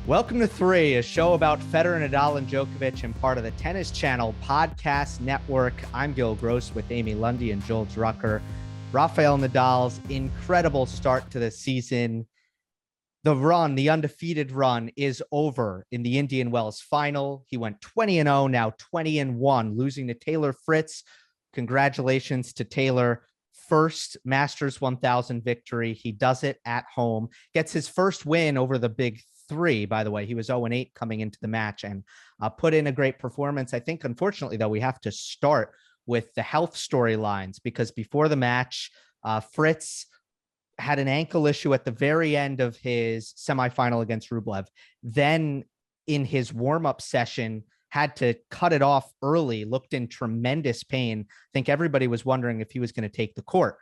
Welcome to Three, a show about Federer, Nadal, and Djokovic and part of the Tennis Channel podcast network. I'm Gill with Amy Lundy and Joel Drucker. Rafael Nadal's incredible start to the season. The undefeated run is over in the Indian Wells final. He went 20-0, now 20-1, losing to Taylor Fritz. Congratulations to Taylor. First Masters 1000 victory. He does it at home. Gets his first win over the big three, by the way. He was 0-8 coming into the match and put in a great performance. I think, unfortunately, though, we have to start with the health storylines because before the match, Fritz had an ankle issue at the very end of his semifinal against Rublev. Then in his warm-up session, had to cut it off early, looked in tremendous pain. I think everybody was wondering if he was going to take the court.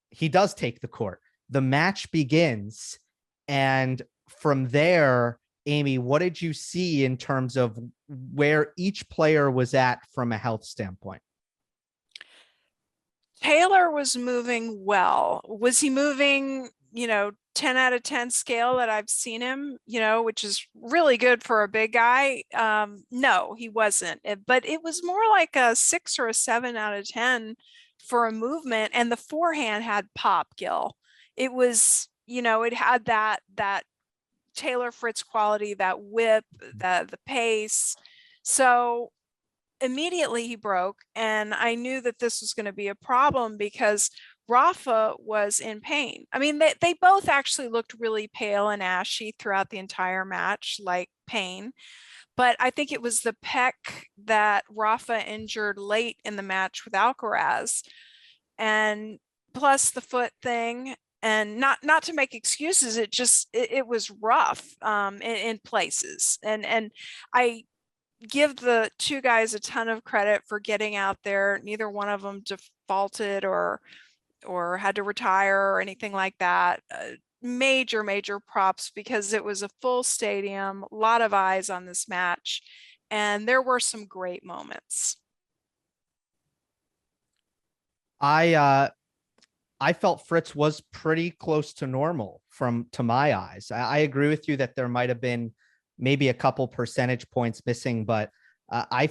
He does take the court. The match begins, and from there, Amy, what did you see in terms of where each player was at from a health standpoint? Taylor was moving well. Was he moving, 10 out of 10 scale that I've seen him, which is really good for a big guy? No, he wasn't. But it was more like a 6 or a 7 out of 10 for a movement. And the forehand had pop, Gill. It was, it had that Taylor Fritz quality, that whip, the pace. So immediately he broke, and I knew that this was going to be a problem because Rafa was in pain. I mean, they both actually looked really pale and ashy throughout the entire match, like pain. But I think it was the pec that Rafa injured late in the match with Alcaraz, and plus the foot thing. And not to make excuses, it was rough in places. And I give the two guys a ton of credit for getting out there. Neither one of them defaulted or had to retire or anything like that. Major props, because it was a full stadium, a lot of eyes on this match, and there were some great moments. I felt Fritz was pretty close to normal to my eyes. I agree with you that there might have been maybe a couple percentage points missing, but I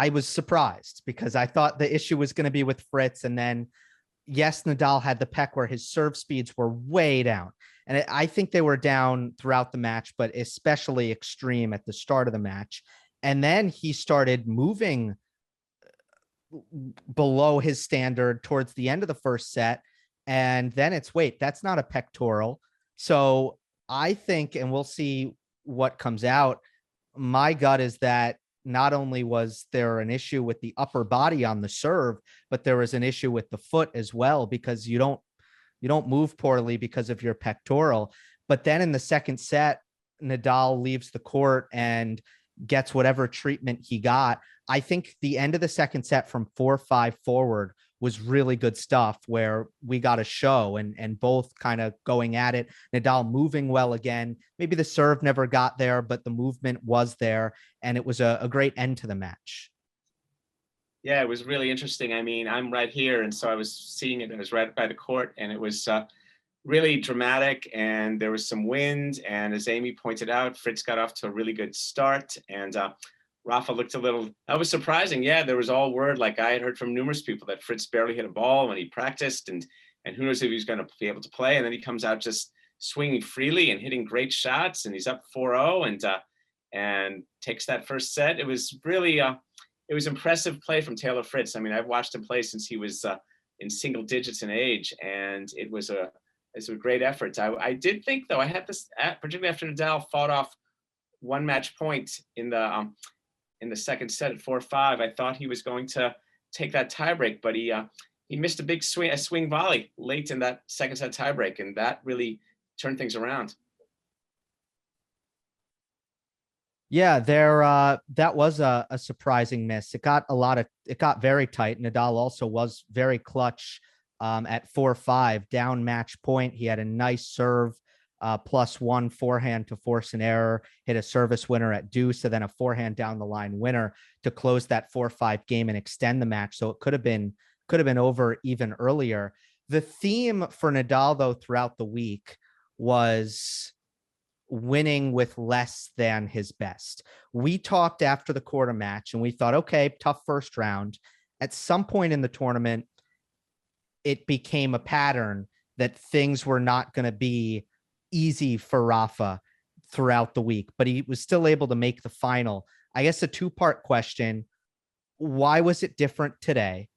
was surprised because I thought the issue was going to be with Fritz. And then, yes, Nadal had the pec where his serve speeds were way down. And I think they were down throughout the match, but especially extreme at the start of the match. And then he started moving below his standard towards the end of the first set. And then that's not a pectoral. So I think, and we'll see what comes out, my gut is that not only was there an issue with the upper body on the serve, but there was an issue with the foot as well, because you don't move poorly because of your pectoral. But then in the second set, Nadal leaves the court and gets whatever treatment he got. I think the end of the second set from 4-5 forward was really good stuff, where we got a show and both kind of going at it. Nadal moving well again. Maybe the serve never got there, but the movement was there, and it was a great end to the match. Yeah, it was really interesting. I mean, I'm right here, and so I was seeing it. I was right by the court, and it was really dramatic, and there was some wind. And as Amy pointed out, Fritz got off to a really good start, and Rafa looked that was surprising. Yeah, there was all word, like I had heard from numerous people, that Fritz barely hit a ball when he practiced, and who knows if he was going to be able to play. And then he comes out just swinging freely and hitting great shots, and he's up 4-0 and takes that first set. It was really it was impressive play from Taylor Fritz. I mean, I've watched him play since he was in single digits in age, and it was a great effort. I did think, though, I had this, particularly after Nadal fought off one match point in the second set at 4-5, I thought he was going to take that tiebreak, but he missed a big swing volley late in that second set tiebreak, and that really turned things around. Yeah, that was a surprising miss. It got very tight. Nadal also was very clutch at 4-5, down match point. He had a nice serve, +1 forehand to force an error, hit a service winner at deuce, and then a forehand down the line winner to close that 4-5 game and extend the match. So it could have been over even earlier. The theme for Nadal, though, throughout the week was winning with less than his best. We talked after the quarter match and we thought, okay, tough first round. At some point in the tournament, it became a pattern that things were not going to be easy for Rafa throughout the week, but he was still able to make the final. I guess a two-part question. Why was it different today?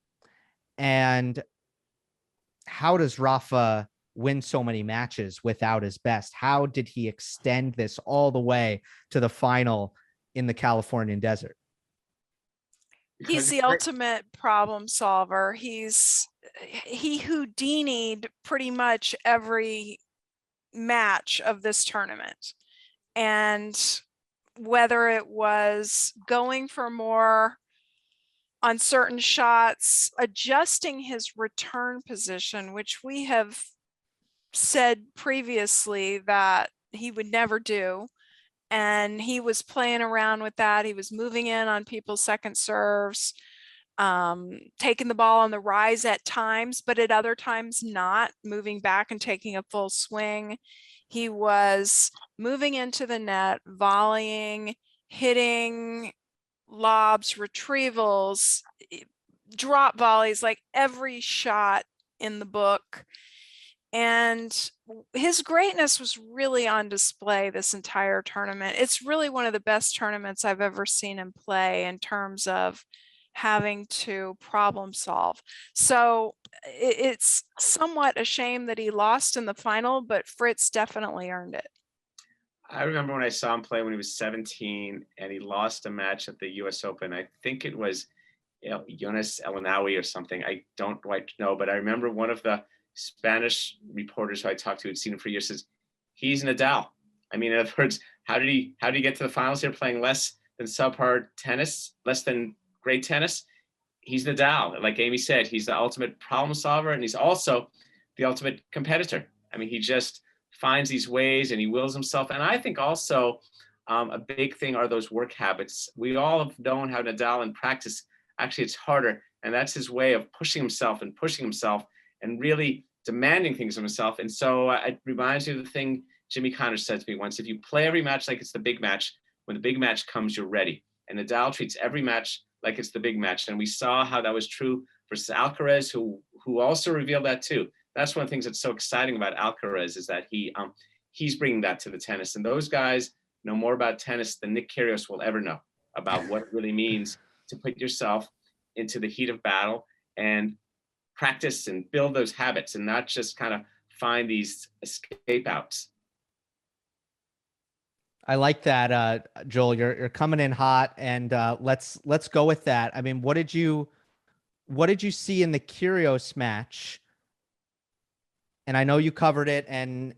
And how does Rafa win so many matches without his best? How did he extend this all the way to the final in the Californian desert? He's the ultimate problem solver. He Houdini'd pretty much every match of this tournament. And whether it was going for more on certain shots, adjusting his return position, which we have said previously that he would never do. And he was playing around with that. He was moving in on people's second serves, taking the ball on the rise at times, but at other times not, moving back and taking a full swing. He was moving into the net, volleying, hitting lobs, retrievals, drop volleys, like every shot in the book. And his greatness was really on display this entire tournament. It's really one of the best tournaments I've ever seen him play in terms of having to problem solve. So it's somewhat a shame that he lost in the final, but Fritz definitely earned it. I remember when I saw him play when he was 17 and he lost a match at the US Open. I think it was Jonas Elanawi or something. I don't quite know, but I remember one of the Spanish reporters who I talked to had seen him for years says, he's Nadal. I mean, in other words, how did he get to the finals here playing less than subpar tennis, less than great tennis? He's Nadal. Like Amy said, he's the ultimate problem solver, and he's also the ultimate competitor. I mean, he just finds these ways and he wills himself. And I think also a big thing are those work habits. We all have known how Nadal in practice, actually it's harder. And that's his way of pushing himself and really demanding things of himself. And so it reminds me of the thing Jimmy Connors said to me once: if you play every match like it's the big match, when the big match comes, you're ready. And Nadal treats every match like it's the big match. And we saw how that was true for Alcaraz, who also revealed that too. That's one of the things that's so exciting about Alcaraz, is that he's bringing that to the tennis. And those guys know more about tennis than Nick Kyrgios will ever know about what it really means to put yourself into the heat of battle and practice and build those habits, and not just kind of find these escape outs. I like that, Joel. You're coming in hot, and let's go with that. I mean, what did you see in the Kyrgios match? And I know you covered it and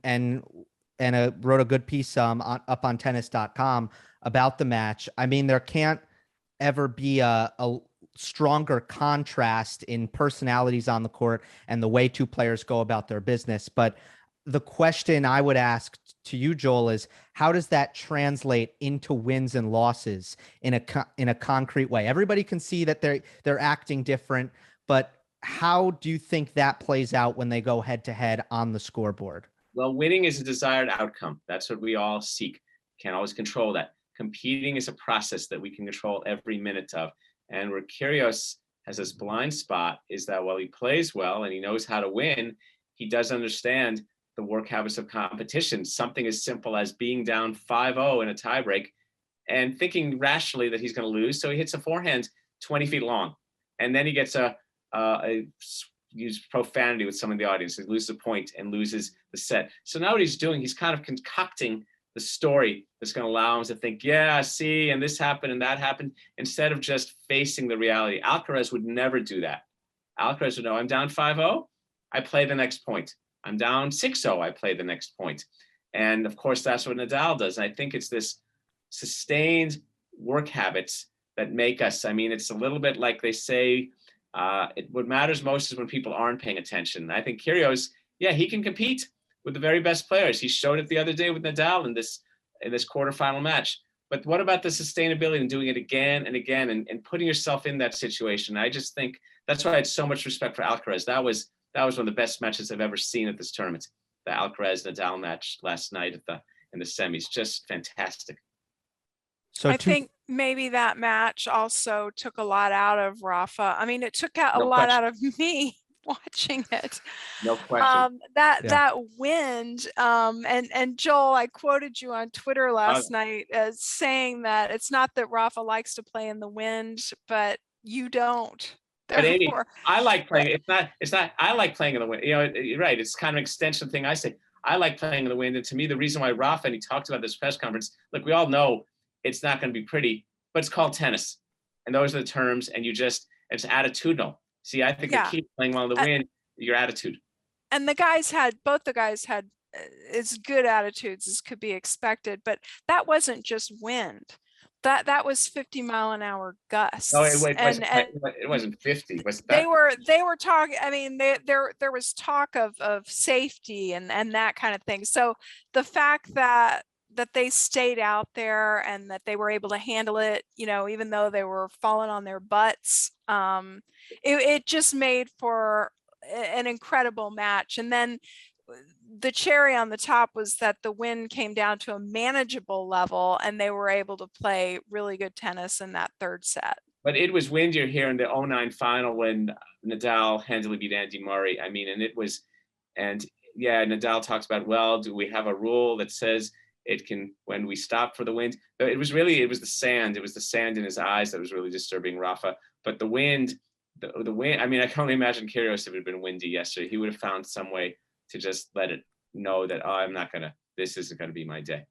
wrote a good piece up on tennis.com about the match. I mean, there can't ever be a stronger contrast in personalities on the court and the way two players go about their business. But the question I would ask to you, Joel, is how does that translate into wins and losses in a concrete way? Everybody can see that they're acting different, but how do you think that plays out when they go head to head on the scoreboard? Well, winning is a desired outcome. That's what we all seek. Can't always control that. Competing is a process that we can control every minute of. And where Kyrgios has this blind spot is that while he plays well and he knows how to win, he does understand the work habits of competition. Something as simple as being down 5-0 in a tiebreak and thinking rationally that he's going to lose. So he hits a forehand 20 feet long. And then he gets use profanity with some of the audience. He loses a point and loses the set. So now what he's doing, he's kind of concocting the story that's going to allow him to think, yeah, see, and this happened and that happened, instead of just facing the reality. Alcaraz would never do that. Alcaraz would know, I'm down 5-0, I play the next point. I'm down 6-0, I play the next point. And of course, that's what Nadal does. And I think it's this sustained work habits that make us, I mean, it's a little bit like they say, what matters most is when people aren't paying attention. I think Kyrgios, yeah, he can compete with the very best players. He showed it the other day with Nadal in this quarterfinal match. But what about the sustainability and doing it again and again and putting yourself in that situation? I just think that's why I had so much respect for Alcaraz. That was one of the best matches I've ever seen at this tournament. The Alcaraz Nadal match last night in in the semis. Just fantastic. So I think maybe that match also took a lot out of Rafa. I mean, it took out a No lot question. out of me watching it. No question. That wind, and Joel, I quoted you on Twitter last night as saying that it's not that Rafa likes to play in the wind, but you don't. But Amy, I like playing. It's not. I like playing in the wind. You know, you're right. It's kind of an extension thing. I say I like playing in the wind, and to me, the reason why Rafa, and he talked about this press conference. Look, we all know it's not going to be pretty, but it's called tennis, and those are the terms. And it's attitudinal. See, I think the key to playing well in the wind, your attitude. And both the guys had as good attitudes as could be expected, but that wasn't just wind. That was 50-mile-an-hour gusts. No, it wasn't 50. Was that? They were talking. I mean, there was talk of safety and that kind of thing. So the fact that they stayed out there and that they were able to handle it, you know, even though they were falling on their butts, it just made for an incredible match. And then the cherry on the top was that the wind came down to a manageable level and they were able to play really good tennis in that third set. But it was windier here in the 2009 final when Nadal handily beat Andy Murray. I mean, Nadal talks about, well, do we have a rule that says it can, when we stop for the wind? But it was the sand. It was the sand in his eyes that was really disturbing Rafa. But the wind, the wind, I mean, I can only imagine Kyrgios if it had been windy yesterday. He would have found some way to just let it know that, this isn't going to be my day.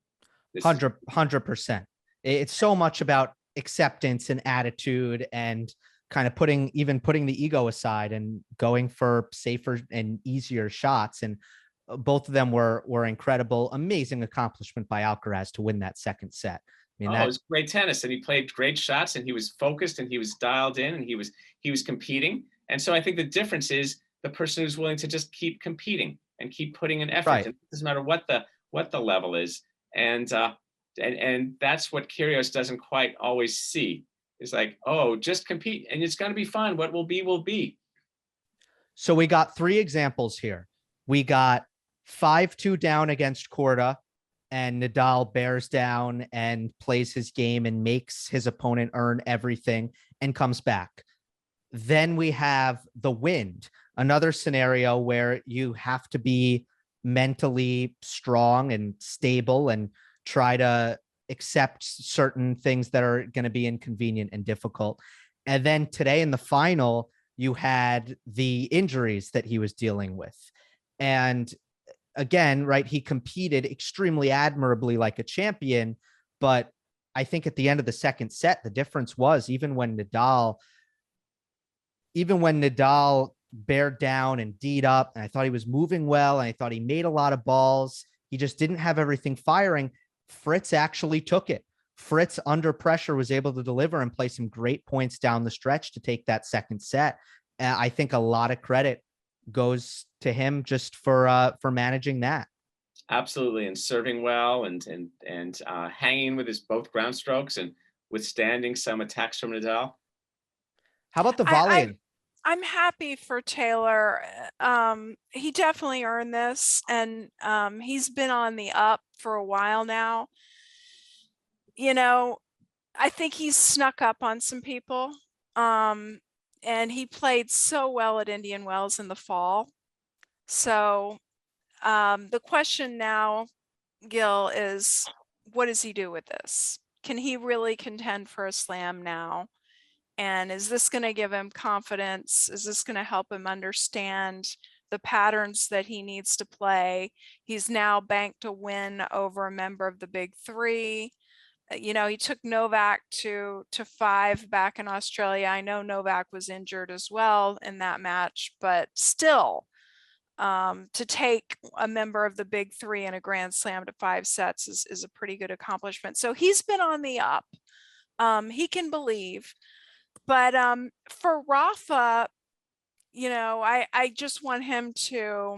100%. It's so much about acceptance and attitude and kind of putting the ego aside and going for safer and easier shots. And both of them were incredible. Amazing accomplishment by Alcaraz to win that second set. I mean, it was great tennis, and he played great shots, and he was focused, and he was dialed in, and he was competing. And so I think the difference is the person who's willing to just keep competing and keep putting in effort. Right. And it doesn't matter what the level is. And that's what Kyrgios doesn't quite always see. It's like, just compete, and it's going to be fine. What will be, will be. So we got 3 examples here. We got 5-2 down against Korda, and Nadal bears down and plays his game and makes his opponent earn everything and comes back. Then we have the wind, another scenario where you have to be mentally strong and stable and try to accept certain things that are going to be inconvenient and difficult. And then today in the final, you had the injuries that he was dealing with. And again, right, he competed extremely admirably like a champion. But I think at the end of the second set, the difference was even when Nadal bared down and D'd up, and I thought he was moving well, and I thought he made a lot of balls, he just didn't have everything firing. Fritz actually took it. Fritz, under pressure, was able to deliver and play some great points down the stretch to take that second set. I think a lot of credit goes to him just for managing that. Absolutely, and serving well and hanging with his both ground strokes and withstanding some attacks from Nadal. How about the volleying? I'm happy for Taylor. He definitely earned this, and he's been on the up for a while now. You know, I think he's snuck up on some people, and he played so well at Indian Wells in the fall. So the question now, Gill, is what does he do with this? Can he really contend for a slam now? And is this going to give him confidence? Is this going to help him understand the patterns that he needs to play? He's now banked a win over a member of the big 3. You know, he took Novak to 5 back in Australia. I know Novak was injured as well in that match, but still, to take a member of the big 3 in a Grand Slam to 5 sets is a pretty good accomplishment. So he's been on the up. He can believe. But for Rafa, you know, I just want him to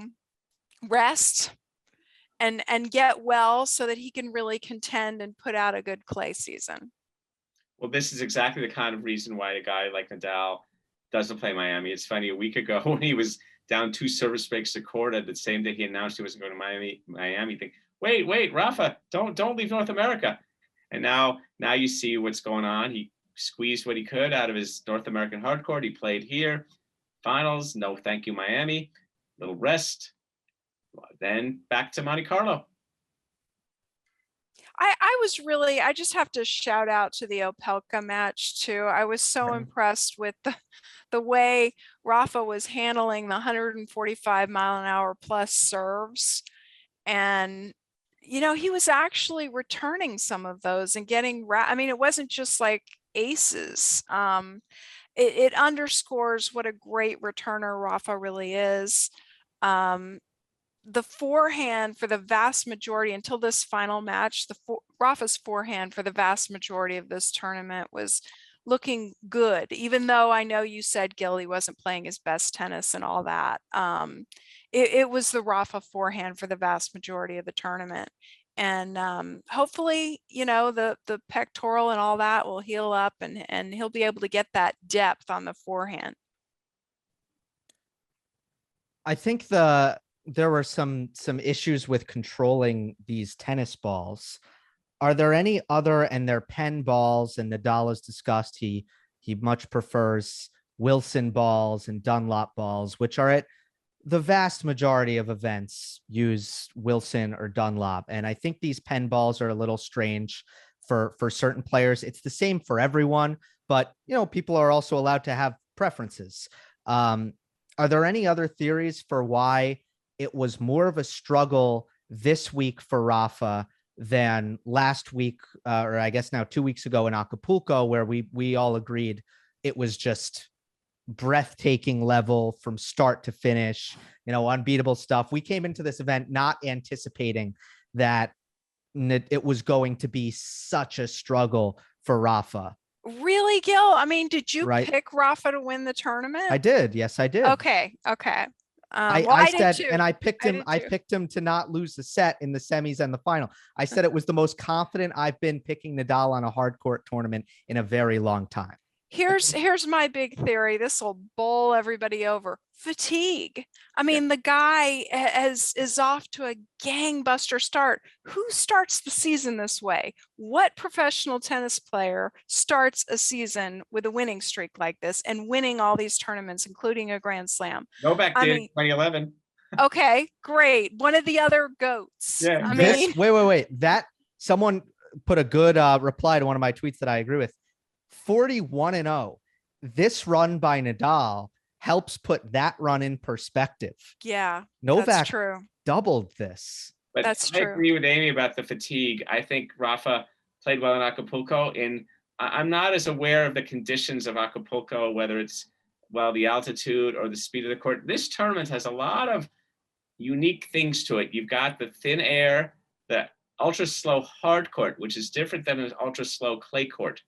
rest and get well so that he can really contend and put out a good clay season. Well, this is exactly the kind of reason why a guy like Nadal doesn't play Miami. It's funny, a week ago when he was down 2 service breaks to Korda, the same day he announced he wasn't going to Miami, wait, Rafa, don't leave North America. And now you see what's going on. He squeezed what he could out of his North American hard court. He played here, finals. No, thank you, Miami. Little rest. Then back to Monte Carlo. I just have to shout out to the Opelka match too. I was so impressed with the way Rafa was handling the 145-mile-an-hour plus serves. And, he was actually returning some of those and getting, I mean, it wasn't just like aces. It underscores what a great returner Rafa really is. The forehand for the vast majority until this final match, Rafa's forehand for the vast majority of this tournament was looking good, even though I know you said, Gill, he wasn't playing his best tennis and all that. It was the Rafa forehand for the vast majority of the tournament. And hopefully, the pectoral and all that will heal up and he'll be able to get that depth on the forehand. I think there were some issues with controlling these tennis balls. Are there any other, and they're pen balls, and Nadal has discussed he much prefers Wilson balls and Dunlop balls, which are at the vast majority of events use Wilson or Dunlop. And I think these pen balls are a little strange for certain players. It's the same for everyone, but people are also allowed to have preferences. Are there any other theories for why it was more of a struggle this week for Rafa than last week, or I guess now 2 weeks ago in Acapulco, where we all agreed it was just breathtaking level from start to finish, unbeatable stuff. We came into this event not anticipating that it was going to be such a struggle for Rafa. Really, Gill? I mean, did you pick Rafa to win the tournament? I did. Yes, I did. Okay. I said, and I picked him to not lose the set in the semis and the final. I said it was the most confident I've been picking Nadal on a hard court tournament in a very long time. Here's my big theory. This will bowl everybody over. Fatigue. I mean, the guy is off to a gangbuster start. Who starts the season this way? What professional tennis player starts a season with a winning streak like this and winning all these tournaments, including a Grand Slam? Novak did 2011. Okay, great. One of the other goats. Yeah. Wait. That someone put a good reply to one of my tweets that I agree with. 41-0. This run by Nadal helps put that run in perspective. Yeah, Novak that's true. Doubled this. But that's I true. agree with Amy about the fatigue. I think Rafa played well in Acapulco. I'm not as aware of the conditions of Acapulco, whether it's the altitude or the speed of the court. This tournament has a lot of unique things to it. You've got the thin air, the ultra slow hard court, which is different than an ultra slow clay court.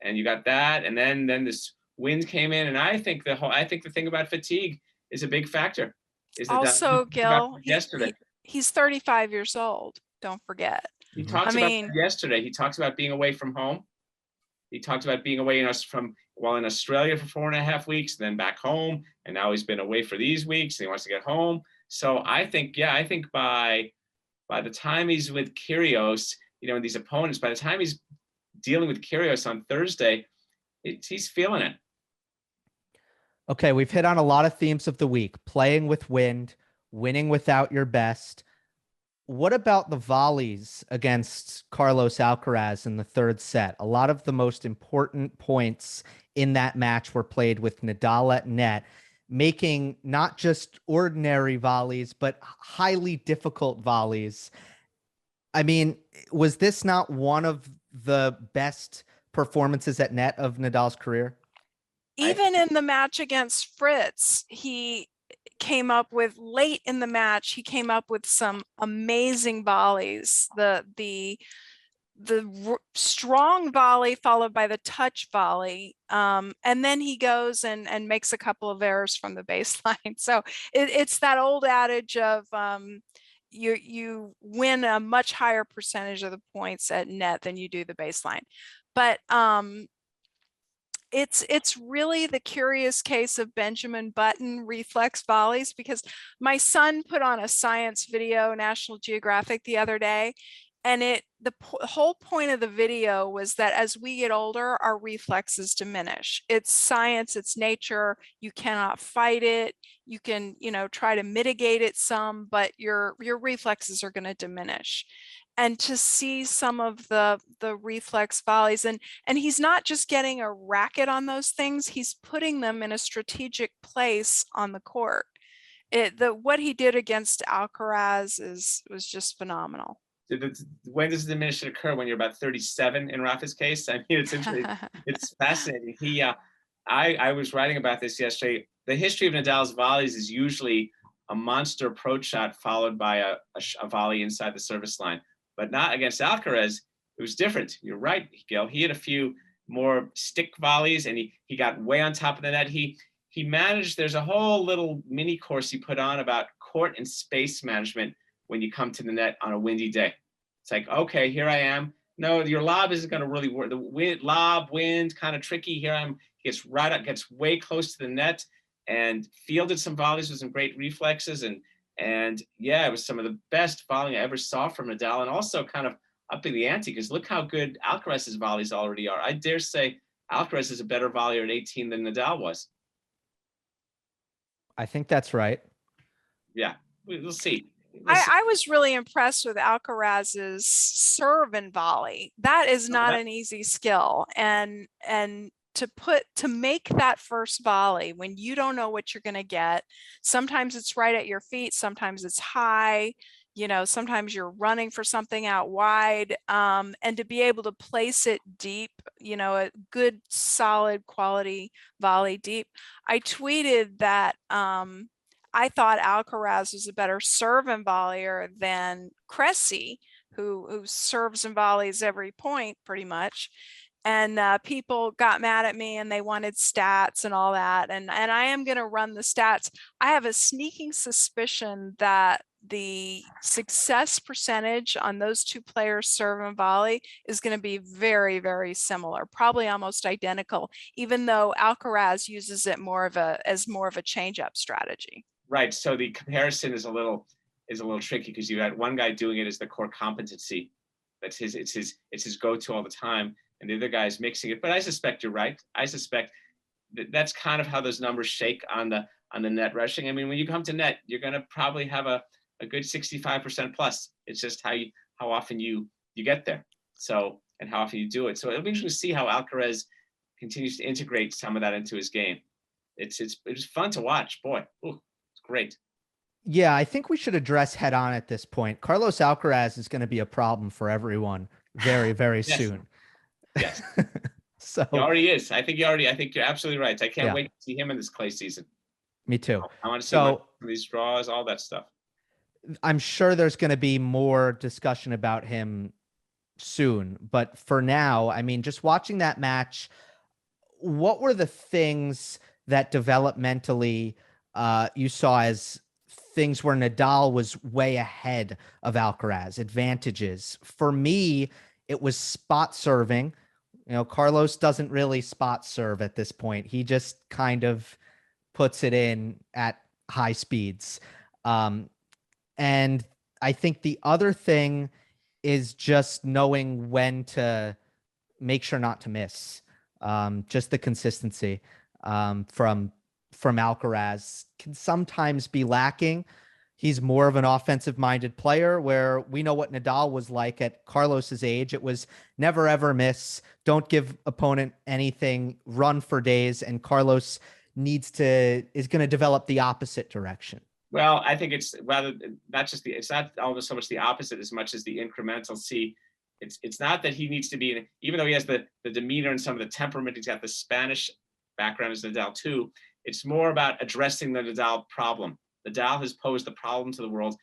And you got that, and then this wind came in, and I think the thing about fatigue is a big factor. Also, Gill, yesterday he's 35 years old. Don't forget. He talks about yesterday. He talks about being away from home. He talks about being away in Australia for 4.5 weeks, then back home, and now he's been away for these weeks. And he wants to get home. So I think by the time he's with Kyrgios, and these opponents, by the time he's dealing with Kyrgios on Thursday, he's feeling it. Okay, we've hit on a lot of themes of the week: playing with wind, winning without your best. What about the volleys against Carlos Alcaraz in the third set? A lot of the most important points in that match were played with Nadal at net, making not just ordinary volleys, but highly difficult volleys. I mean, was this not one of the best performances at net of Nadal's career? Even in the match against Fritz, he came up with late in the match. He came up with some amazing volleys. The strong volley followed by the touch volley, and then he goes and makes a couple of errors from the baseline. So it's that old adage of you win a much higher percentage of the points at net than you do the baseline. But it's really the curious case of Benjamin Button reflex volleys, because my son put on a science video, National Geographic, the other day, and the whole point of the video was that as we get older, our reflexes diminish. It's science, it's nature. You cannot fight it. You can, try to mitigate it some, but your reflexes are going to diminish. And to see some of the reflex volleys, and he's not just getting a racket on those things, he's putting them in a strategic place on the court. What he did against Alcaraz was just phenomenal. When does the diminishing occur? When you're about 37 in Rafa's case? I mean, it's interesting. It's fascinating. I was writing about this yesterday. The history of Nadal's volleys is usually a monster approach shot followed by a volley inside the service line, but not against Alcaraz. It was different. You're right, Gill. He had a few more stick volleys, and he got way on top of the net. He managed. There's a whole little mini course he put on about court and space management when you come to the net on a windy day. It's like, okay, here I am. No, your lob isn't going to really work. The wind, kind of tricky. Here I am. Gets right up, gets way close to the net, and fielded some volleys with some great reflexes. And yeah, it was some of the best volleying I ever saw from Nadal, and also kind of upping the ante, because look how good Alcaraz's volleys already are. I dare say Alcaraz is a better volleyer at 18 than Nadal was. I think that's right. Yeah, we'll see. I was really impressed with Alcaraz's serve and volley. That is not an easy skill. And to make that first volley when you don't know what you're going to get, sometimes it's right at your feet, sometimes it's high, sometimes you're running for something out wide, and to be able to place it deep, a good solid quality volley deep. I tweeted that I thought Alcaraz was a better serve and volleyer than Cressy, who serves and volleys every point pretty much. And people got mad at me and they wanted stats and all that. And I am going to run the stats. I have a sneaking suspicion that the success percentage on those two players, serve and volley, is going to be very, very similar, probably almost identical, even though Alcaraz uses it as more of a change-up strategy. Right. So the comparison is a little tricky, because you had one guy doing it as the core competency. That's it's his go-to all the time, and the other guy is mixing it. But I suspect you're right. I suspect that's kind of how those numbers shake on the net rushing. I mean, when you come to net, you're going to probably have a good 65% plus. It's just how often you get there. So, and how often you do it. So it'll be interesting to see how Alcaraz continues to integrate some of that into his game. It was fun to watch. Boy, ooh, it's great. Yeah, I think we should address head on at this point. Carlos Alcaraz is going to be a problem for everyone very, very Yes. soon. Yes. So He already is. I think you're absolutely right. I can't wait to see him in this clay season. Me too. I want to see these draws, all that stuff. I'm sure there's going to be more discussion about him soon, but for now, I mean, just watching that match, what were the things that developmentally you saw as things where Nadal was way ahead of Alcaraz, advantages? For me, it was spot serving. Carlos doesn't really spot serve at this point. He just kind of puts it in at high speeds. And I think the other thing is just knowing when to make sure not to miss. Just the consistency from Alcaraz can sometimes be lacking. He's more of an offensive-minded player, where we know what Nadal was like at Carlos's age. It was never, ever miss. Don't give opponent anything. Run for days. And Carlos is going to develop the opposite direction. Well, I think it's rather it's not almost so much the opposite as much as the incremental. See, it's not that he needs to be, even though he has the demeanor and some of the temperament, he's got the Spanish background as Nadal too. It's more about addressing the Nadal problem. Nadal has posed the problem to the world.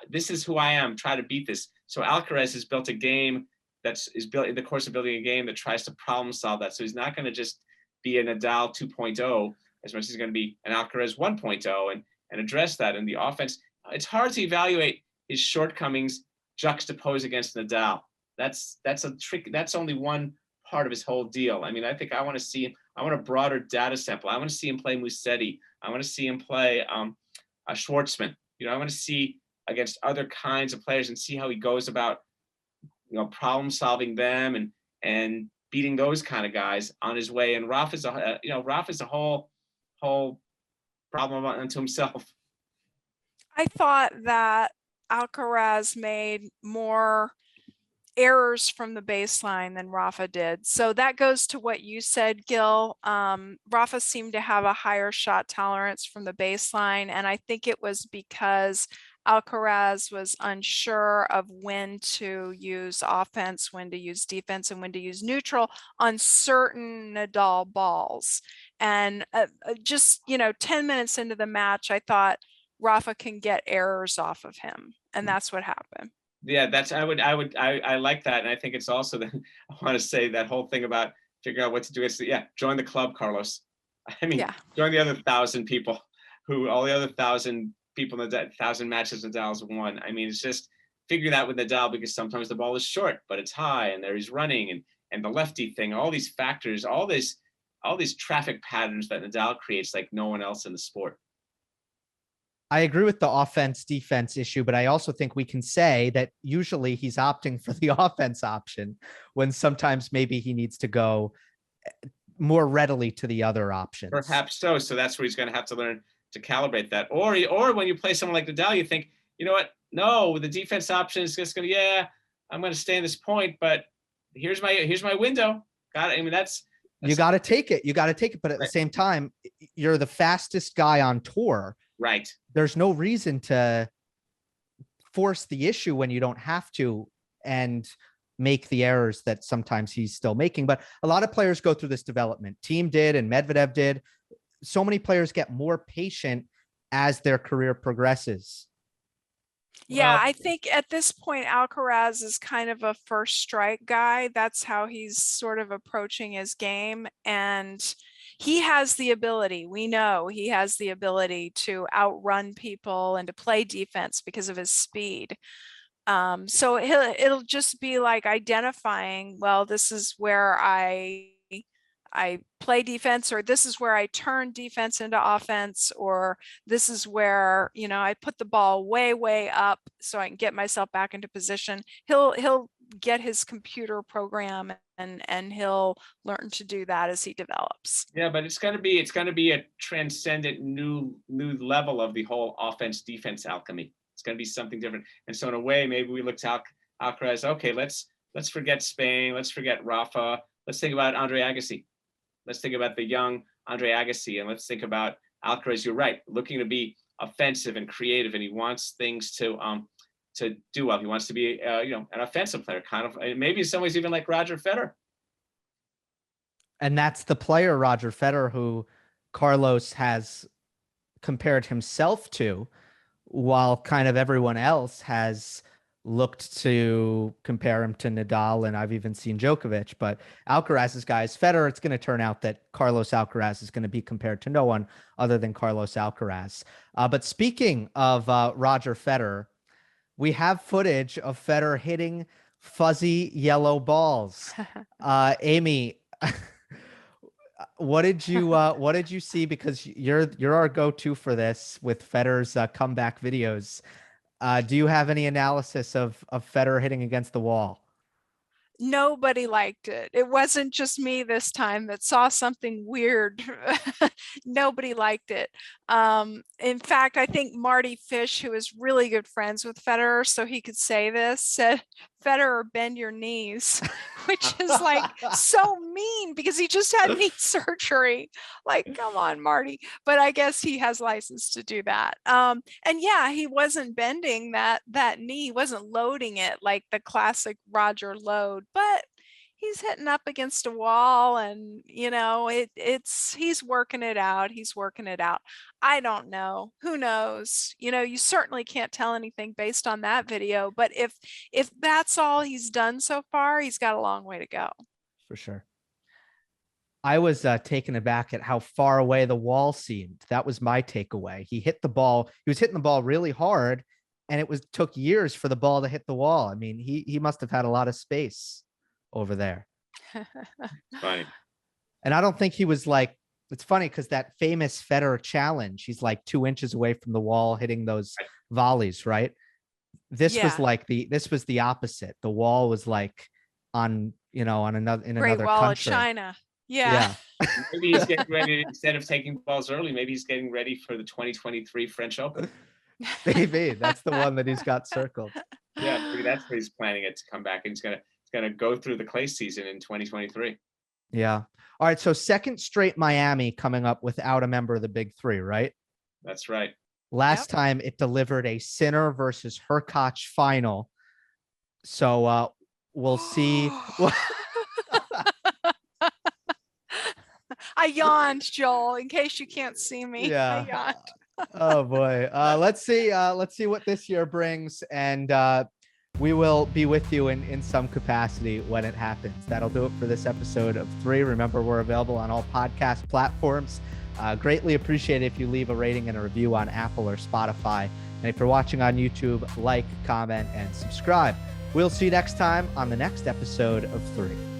This is who I am. Try to beat this. So Alcaraz has built a game is built in the course of building a game that tries to problem solve that. So he's not going to just be a Nadal 2.0 as much as he's going to be an Alcaraz 1.0 and address that in the offense. It's hard to evaluate his shortcomings juxtaposed against Nadal. That's a trick. That's only one part of his whole deal. I mean, I think I want to see him. I want a broader data sample. I want to see him play Musetti. I want to see him play a Schwartzman. You know, I want to see against other kinds of players and see how he goes about, you know, problem solving them and beating those kind of guys on his way. And Rafa's a whole problem unto himself. I thought that Alcaraz made more errors from the baseline than Rafa did. So that goes to what you said, Gill. Rafa seemed to have a higher shot tolerance from the baseline. And I think it was because Alcaraz was unsure of when to use offense, when to use defense, and when to use neutral on certain Nadal balls. And just, 10 minutes into the match, I thought Rafa can get errors off of him. And that's what happened. Yeah, I like that. And I think it's also that I want to say that whole thing about figuring out what to do. It's join the club, Carlos. I mean, join the other 1,000 people all the other 1,000 people in the 1,000 matches Nadal's won. I mean, it's just figuring that with Nadal, because sometimes the ball is short, but it's high and there he's running and the lefty thing, all these factors, all these traffic patterns that Nadal creates like no one else in the sport. I agree with the offense defense issue, but I also think we can say that usually he's opting for the offense option when sometimes maybe he needs to go more readily to the other options. Perhaps so. So that's where he's going to have to learn to calibrate that. Or when you play someone like Nadal, you think, you know what? No, the defense option is just going to, I'm going to stay in this point, but here's my window. That's you got to take it. You got to take it. But at the same time, you're the fastest guy on tour. Right. There's no reason to force the issue when you don't have to and make the errors that sometimes he's still making. But a lot of players go through this development. Team did and Medvedev did. So many players get more patient as their career progresses. Yeah, I think at this point, Alcaraz is kind of a first strike guy. That's how he's sort of approaching his game. And he has the ability, we know he has the ability to outrun people and to play defense because of his speed. So it'll just be like identifying, well, this is where I play defense, or this is where I turn defense into offense, or this is where, I put the ball way up so I can get myself back into position. He'll get his computer program and he'll learn to do that as he develops. Yeah, but it's going to be a transcendent new level of the whole offense defense alchemy. It's going to be something different. And so in a way, maybe we look to Alcaraz. Okay, let's forget Spain. Let's forget Rafa. Let's think about Andre Agassi. Let's think about the young Andre Agassi, and let's think about Alcaraz. You're right, looking to be offensive and creative, and he wants things to do well. He wants to be, an offensive player, kind of, maybe in some ways even like Roger Federer. And that's the player, Roger Federer, who Carlos has compared himself to, while kind of everyone else has looked to compare him to Nadal, and I've even seen Djokovic. But Alcaraz's guy is Federer. It's going to turn out that Carlos Alcaraz is going to be compared to no one other than Carlos Alcaraz. But speaking of Roger Federer, we have footage of Federer hitting fuzzy yellow balls. Amy, what did you see? Because you're our go-to for this with Federer's comeback videos. Do you have any analysis of Federer hitting against the wall? Nobody liked it. It wasn't just me this time that saw something weird. Nobody liked it. In fact, I think Marty Fish, who is really good friends with Federer, so he could say this, said, "Federer, bend your knees," which is like so mean because he just had knee surgery. Like, come on, Marty. But I guess he has license to do that. And yeah, he wasn't bending that knee. He wasn't loading it like the classic Roger load, but he's hitting up against a wall, and he's working it out. I don't know. Who knows? You certainly can't tell anything based on that video, but if that's all he's done so far, he's got a long way to go. For sure. I was taken aback at how far away the wall seemed. That was my takeaway. He was hitting the ball really hard, and it took years for the ball to hit the wall. I mean, he must have had a lot of space over there. Funny. And I don't think he was like, it's funny because that famous Federer challenge, he's like 2 inches away from the wall hitting those volleys, right? This was like this was the opposite. The wall was like on, on another, in Great another Wall country. of China. Yeah. Maybe he's getting ready, instead of taking balls early, maybe he's getting ready for the 2023 French Open. Maybe that's the one that he's got circled. Yeah, maybe that's where he's planning it to come back, and he's gonna go through the clay season in 2023. Yeah. All right. So second straight Miami coming up without a member of the big three, right? That's right. Last time it delivered a Sinner versus Hurkacz final. So we'll see. I yawned, Joel, in case you can't see me. Yeah. I yawned. Oh boy. Let's see what this year brings. And we will be with you in some capacity when it happens. That'll do it for this episode of 3. Remember, we're available on all podcast platforms. Greatly appreciate it if you leave a rating and a review on Apple or Spotify. And if you're watching on YouTube, like, comment, and subscribe. We'll see you next time on the next episode of 3.